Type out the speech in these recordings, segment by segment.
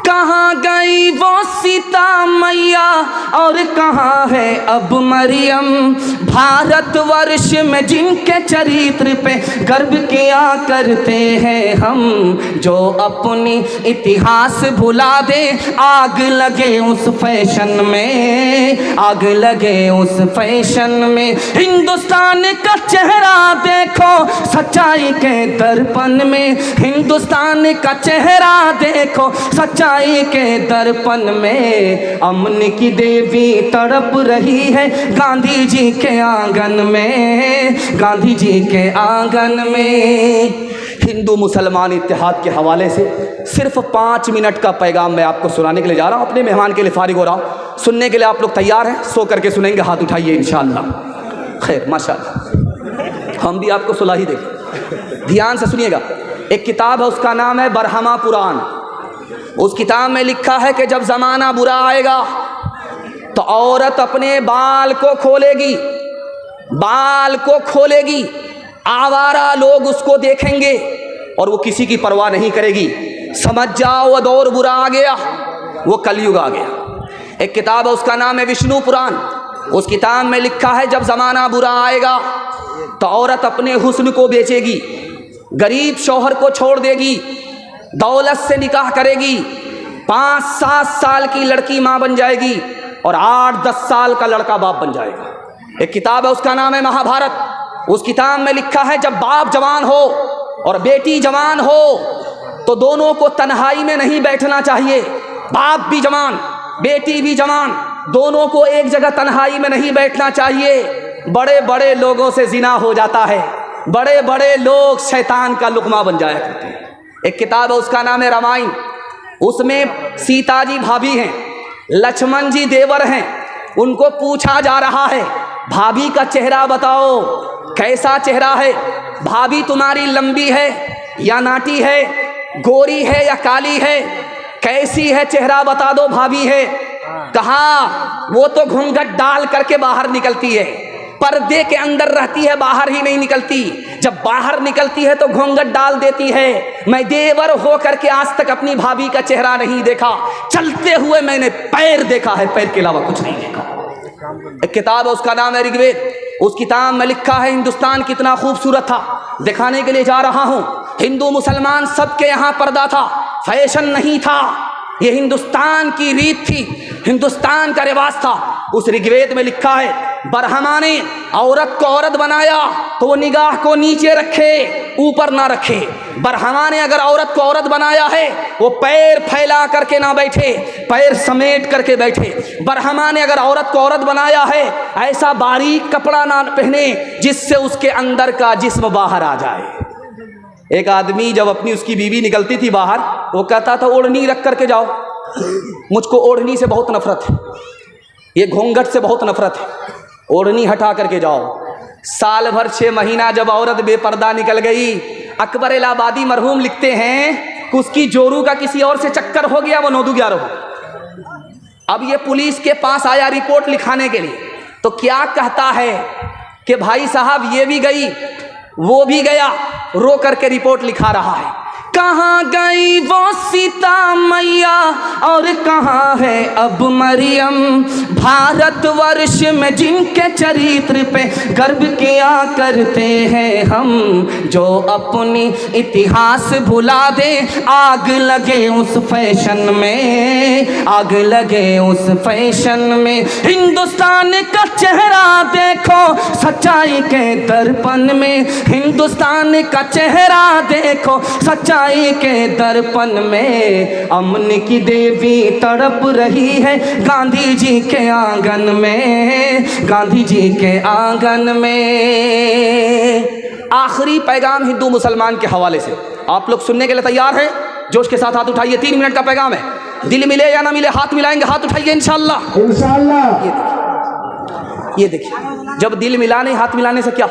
कहाँ गई वो सीता मैया और कहाँ है अब मरियम। भारतवर्ष में जिनके चरित्र पे गर्व किया करते हैं हम, जो अपनी इतिहास भुला दे आग लगे उस फैशन में, आग लगे उस फैशन में। हिंदुस्तान का चेहरा देखो सच्चाई के दर्पण में, हिंदुस्तान का चेहरा देखो सच्चाई के दर्पण में। अमन की देवी तड़प रही है गांधी जी के आंगन में, गांधी जी के आंगन में। हिंदू मुसलमान इत्तेहाद के हवाले से सिर्फ 5 मिनट का पैगाम मैं आपको सुनाने के लिए जा रहा हूँ। अपने मेहमान के लिए फारिग हो रहा हूँ। सुनने के लिए आप लोग तैयार हैं? सो करके सुनेंगे, हाथ उठाइए इंशाअल्लाह। खैर माशाअल्लाह, हम भी आपको सुला ही देंगे। ध्यान से सुनिएगा। एक किताब है, उसका नाम है बरहमा पुराण। उस किताब में लिखा है कि जब ज़माना बुरा आएगा तो औरत अपने बाल को खोलेगी, बाल को खोलेगी, आवारा लोग उसको देखेंगे और वो किसी की परवाह नहीं करेगी। समझ जाओ वो दौर बुरा आ गया, वो कलयुग आ गया। एक किताब है, उसका नाम है विष्णु पुराण। उस किताब में लिखा है जब ज़माना बुरा आएगा तो औरत अपने हुस्न को बेचेगी, गरीब शौहर को छोड़ देगी, दौलत से निकाह करेगी, 5-7 साल की लड़की माँ बन जाएगी और 8-10 साल का लड़का बाप बन जाएगा। एक किताब है, उसका नाम है महाभारत। उस किताब में लिखा है जब बाप जवान हो और बेटी जवान हो तो दोनों को तन्हाई में नहीं बैठना चाहिए। बाप भी जवान, बेटी भी जवान, दोनों को एक जगह तन्हाई में नहीं बैठना चाहिए। बड़े बड़े लोगों से जिना हो जाता है, बड़े बड़े लोग शैतान का लुकमा बन जाया करते हैं। एक किताब है, उसका नाम है रामायण। उसमें सीता जी भाभी हैं, लक्ष्मण जी देवर हैं। उनको पूछा जा रहा है भाभी का चेहरा बताओ, कैसा चेहरा है? भाभी तुम्हारी लंबी है या नाटी है, गोरी है या काली है, कैसी है चेहरा बता दो भाभी है। कहा वो तो घूंघट डाल करके बाहर निकलती है, पर्दे के अंदर रहती है, बाहर ही नहीं निकलती। जब बाहर निकलती है तो घूंघट डाल देती है। मैं देवर हो करके आज तक अपनी भाभी का चेहरा नहीं देखा, चलते हुए मैंने पैर देखा है, पैर के अलावा कुछ नहीं देखा। एक किताब है, उसका नाम है ऋग्वेद। उस किताब में लिखा है हिंदुस्तान कितना खूबसूरत था। दिखाने के लिए जा रहा हूँ। हिंदू मुसलमान सबके यहाँ पर्दा था, फैशन नहीं था, ये हिंदुस्तान की रीत थी, हिंदुस्तान का रिवाज था। उस ऋग्वेद में लिखा है बरहमा ने औरत को औरत बनाया तो वो निगाह को नीचे रखे, ऊपर ना रखे। बरहमा ने अगर औरत को औरत बनाया है वो पैर फैला करके ना बैठे, पैर समेट करके बैठे। बरहमा ने अगर औरत को औरत बनाया है ऐसा बारीक कपड़ा ना पहने जिससे उसके अंदर का जिस्म बाहर आ जाए। एक आदमी जब अपनी उसकी बीवी निकलती थी बाहर, वो कहता था ओढ़नी रख करके जाओ, मुझको ओढ़नी से बहुत नफरत है, ये घूंघट से बहुत नफरत है, ओढ़नी हटा करके जाओ। साल भर 6 महीना जब औरत बेपर्दा निकल गई, अकबर इलाहाबादी मरहूम लिखते हैं कि उसकी जोरू का किसी और से चक्कर हो गया, वो 9-11 हो। अब ये पुलिस के पास आया रिपोर्ट लिखाने के लिए, तो क्या कहता है कि भाई साहब ये भी गई वो भी गया, रो करके रिपोर्ट लिखा रहा है। कहाँ गई वो सीता मैया और कहाँ है अब मरियम। भारतवर्ष में जिनके चरित्र पे गर्व किया करते हैं हम, जो अपनी इतिहास भुला दे आग लगे उस फैशन में, आग लगे उस फैशन में। हिंदुस्तान का चेहरा देखो सच्चाई के दर्पण में, हिंदुस्तान का चेहरा देखो सच्चाई के दर्पण में। अमन की देवी तड़प रही है गांधी जी के आंगन में, गांधी जी के आंगन में। आखिरी पैगाम हिंदू मुसलमान के हवाले से आप लोग सुनने के लिए तैयार हैं? जोश के साथ हाथ उठाइए। 3 मिनट का पैगाम है। दिल मिले या ना मिले हाथ मिलाएंगे, हाथ उठाइए इंशाअल्लाह। इंशाअल्लाह। ये देखिए, जब दिल मिला नहीं हाथ मिलाने से क्या।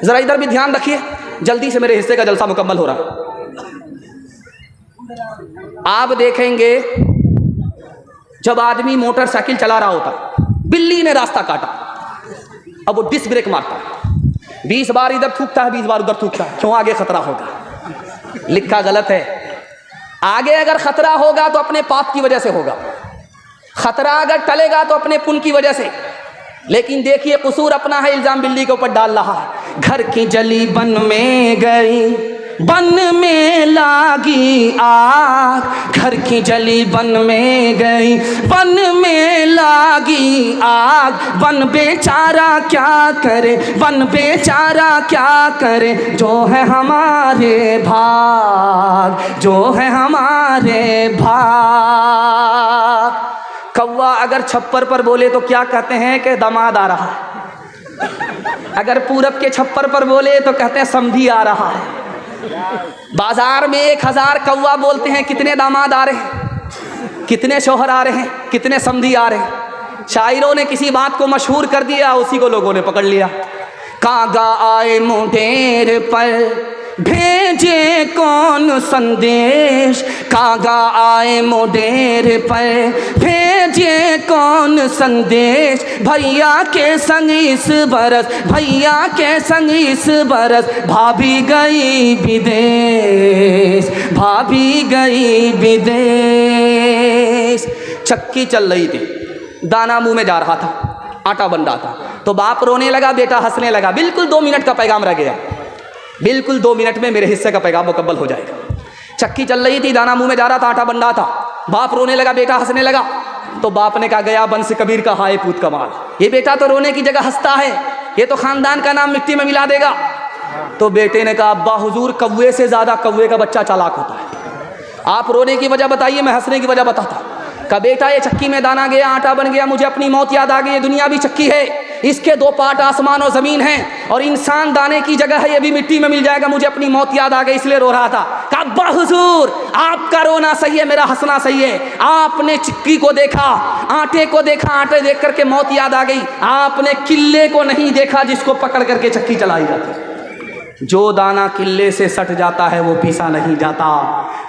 जरा इधर भी ध्यान रखिए, जल्दी से मेरे हिस्से का जलसा मुकम्मल हो रहा है। आप देखेंगे जब आदमी मोटरसाइकिल चला रहा होता, बिल्ली ने रास्ता काटा, अब वो डिस्क ब्रेक मारता है, 20 बार इधर थूकता है, 20 बार उधर थूकता है, क्यों? आगे खतरा होगा। लिखा गलत है। आगे अगर खतरा होगा तो अपने पाप की वजह से होगा, खतरा अगर टलेगा तो अपने पुण्य की वजह से। लेकिन देखिए कसूर अपना है, इल्जाम बिल्ली के ऊपर डाल रहा है। घर की जली बन में गई, बन में लागी आग, घर की जली बन में गई, बन में लागी आग, बन बेचारा क्या करे, बन बेचारा क्या करे, जो है हमारे भाग, जो है हमारे भाग। कौवा अगर छप्पर पर बोले तो क्या कहते हैं कि दामाद आ रहा है, अगर पूरब के छप्पर पर बोले तो कहते हैं समधी आ रहा है। बाजार में 1000 कौवा बोलते हैं, कितने दामाद आ रहे हैं, कितने शौहर आ रहे हैं, कितने समधी आ रहे हैं। शायरों ने किसी बात को मशहूर कर दिया, उसी को लोगों ने पकड़ लिया। कागा आए मुंडेर पर भेजे कौन संदेश, कागा आए मुंडेर पर भेजे कौन संदेश, भैया के संग इस बरस, भैया के संग इस बरस, भाभी गई विदेश, भाभी गई विदेश। चक्की चल रही थी, दाना मुंह में जा रहा था, आटा बन रहा था, तो बाप रोने लगा, बेटा हंसने लगा। बिल्कुल 2 मिनट का पैगाम रह गया, बिल्कुल 2 मिनट में मेरे हिस्से का पैगाम मुकम्मल हो जाएगा। चक्की चल रही थी, दाना मुंह में जा रहा था, आटा बन रहा था, बाप रोने लगा, बेटा हंसने लगा। तो बाप ने कहा, गया बंस कबीर का हाय पूत कमाल, ये बेटा तो रोने की जगह हंसता है, ये तो खानदान का नाम मिट्टी में मिला देगा। तो बेटे ने कहा, अब्बा हुजूर कौवे से ज़्यादा कौवे का बच्चा चालाक होता है, आप रोने की वजह बताइए, मैं हंसने की वजह बताता। कहा बेटा ये चक्की में दाना गया, आटा बन गया, मुझे अपनी मौत याद आ गई, ये दुनिया भी चक्की है, इसके 2 पार्ट आसमान और ज़मीन हैं, और इंसान दाने की जगह है, ये भी मिट्टी में मिल जाएगा, मुझे अपनी मौत याद आ गई इसलिए रो रहा था। कहा अब्बा हुजूर आपका रोना सही है, मेरा हंसना सही है, आपने चक्की को देखा, आटे को देखा, आटे देख करके मौत याद आ गई, आपने किले को नहीं देखा जिसको पकड़ करके चक्की चलाई जाती। जो दाना किले से सट जाता है वो पीसा नहीं जाता,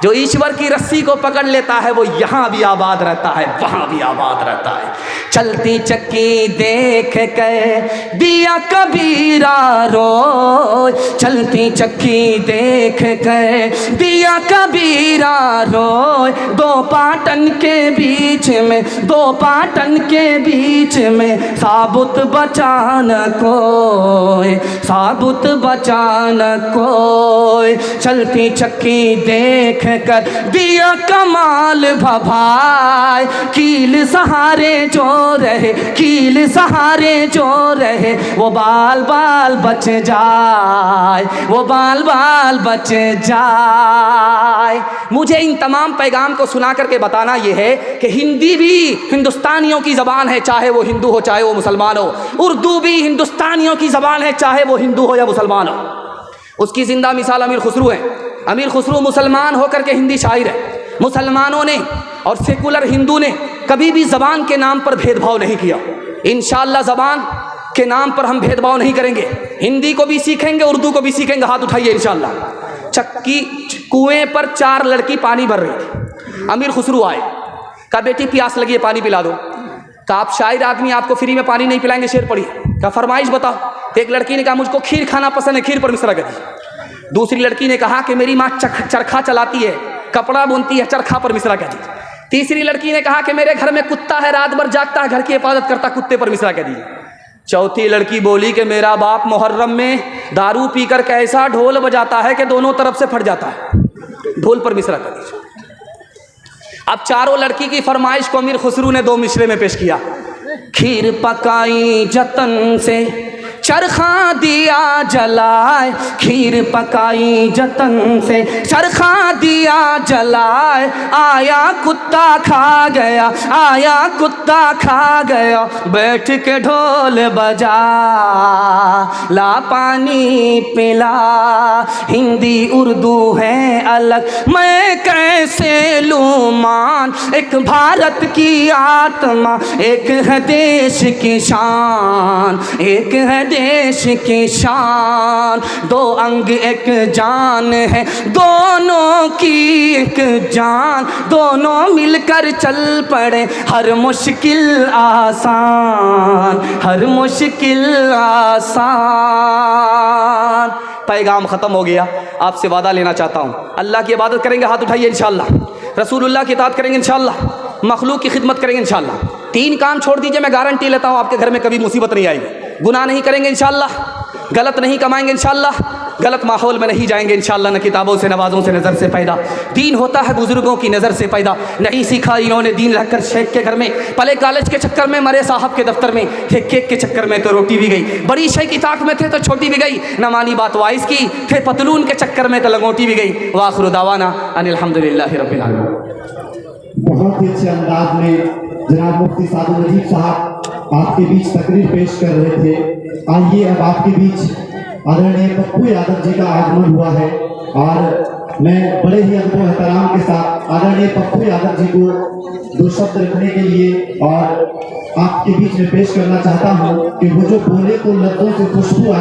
जो ईश्वर की रस्सी को पकड़ लेता है वो यहाँ भी आबाद रहता है, वहाँ भी आबाद रहता है। चलती चक्की देख कर दिया कबीरा रोय, चलती चक्की देख कर दिया कबीरा रोय, 2 पाटन के बीच में, 2 पाटन के बीच में, साबुत बचान कोई, साबुत बचान कोई। चलती चक्की देख कर दिया कमाल भभाई, कील सहारे जो रहे, कील सहारे जो रहे, वो बाल बाल बच जाए, वो बाल बाल बच जाए। मुझे इन तमाम पैगाम को सुना करके बताना ये है कि हिंदी भी हिंदुस्तानियों की ज़बान है, चाहे वो हिंदू हो चाहे वो मुसलमान हो। उर्दू भी हिंदुस्तानियों की ज़बान है, चाहे वो हिंदू हो या मुसलमान हो। उसकी ज़िंदा मिसाल अमीर खुसरू है। अमीर खुसरू मुसलमान होकर के हिंदी शायर है। मुसलमानों ने और सेकुलर हिंदू ने कभी भी ज़बान के नाम पर भेदभाव नहीं किया। इंशाअल्लाह ज़बान के नाम पर हम भेदभाव नहीं करेंगे, हिंदी को भी सीखेंगे, उर्दू को भी सीखेंगे। हाथ उठाइए इंशाअल्लाह। चक्की कुएं पर 4 लड़की पानी भर रही थी। अमीर खुसरू आए, कहा बेटी प्यास लगी है, पानी पिला दो। कहा आप शायर आदमी, आपको फ्री में पानी नहीं पिलाएंगे, शेर पढ़िए। कहा फरमाइश बताओ। एक लड़की ने कहा मुझको खीर खाना पसंद है, खीर पर मिसरा कर दी। दूसरी लड़की ने कहा कि मेरी माँ चरखा चलाती है, कपड़ा बुनती है, चरखा पर मिसरा कह दी। तीसरी लड़की ने कहा कि मेरे घर में कुत्ता है, रात भर जागता है, घर की हिफाजत करता, कुत्ते पर मिसरा कह दी। चौथी लड़की बोली कि मेरा बाप मुहर्रम में दारू पीकर कैसा ढोल बजाता है कि दोनों तरफ से फट जाता है, ढोल पर मिसरा कर दी। अब चारों लड़की की फरमाइश को अमीर खुसरू ने 2 मिसरे में पेश किया। खीर पकाई जतन से, चरखा दिया जलाए, खीर पकाई जतन से, चरखा दिया जलाए, आया कुत्ता खा गया, आया कुत्ता खा गया, बैठ के ढोल बजा, ला पानी पिला। हिंदी उर्दू है अलग, मैं कैसे लूँ मान, एक भारत की आत्मा, एक है देश की शान, एक है देश की शान। 2 अंग एक जान है, दोनों की एक जान, दोनों मिलकर चल पड़े, हर मुश्किल आसान, हर मुश्किल आसान। पैगाम ख़त्म हो गया। आपसे वादा लेना चाहता हूँ, अल्लाह की इबादत करेंगे, हाथ उठाइए इंशाअल्लाह, रसूलुल्लाह की इताअत करेंगे इंशाअल्लाह, मखलूक की खिदमत करेंगे इंशाअल्लाह। 3 काम छोड़ दीजिए, मैं गारंटी लेता हूँ आपके घर में कभी मुसीबत नहीं आएगी। गुनाह नहीं करेंगे इंशाअल्लाह, गलत नहीं कमाएंगे इंशाअल्लाह, गलत माहौल में नहीं जाएंगे इंशाअल्लाह, न किताबों से नवाज़ों से नज़र से पैदा। दीन होता है बुजुर्गों की नज़र से पैदा, नहीं सीखा इन्होंने दीन रहकर शेख के घर में, पले कॉलेज के चक्कर में, मरे साहब के दफ्तर में थे, केक के चक्कर में तो रोटी भी गई, बड़ी शेख की ताक में थे तो छोटी भी गई, न मानी बात वाइस की, थे पतलून के चक्कर में तो लंगोटी भी गई। वाखिर दावाना अनिल हम्दुलिल्लाहि रब्बिल आलमीन। बहुत ही अच्छे अंदाज में जनाब मुफ्ती सादुल नजीब साहब आपके बीच तकरीर पेश कर रहे थे। आइए अब आपके बीच आदरणीय पप्पू यादव जी का आगमन हुआ है और मैं बड़े ही अदब और एहतराम के साथ आदरणीय पप्पू यादव जी को 2 शब्द रखने के लिए और आपके बीच में पेश करना चाहता हूँ कि वो जो बोले तो लफ्जों से खुशबू आए।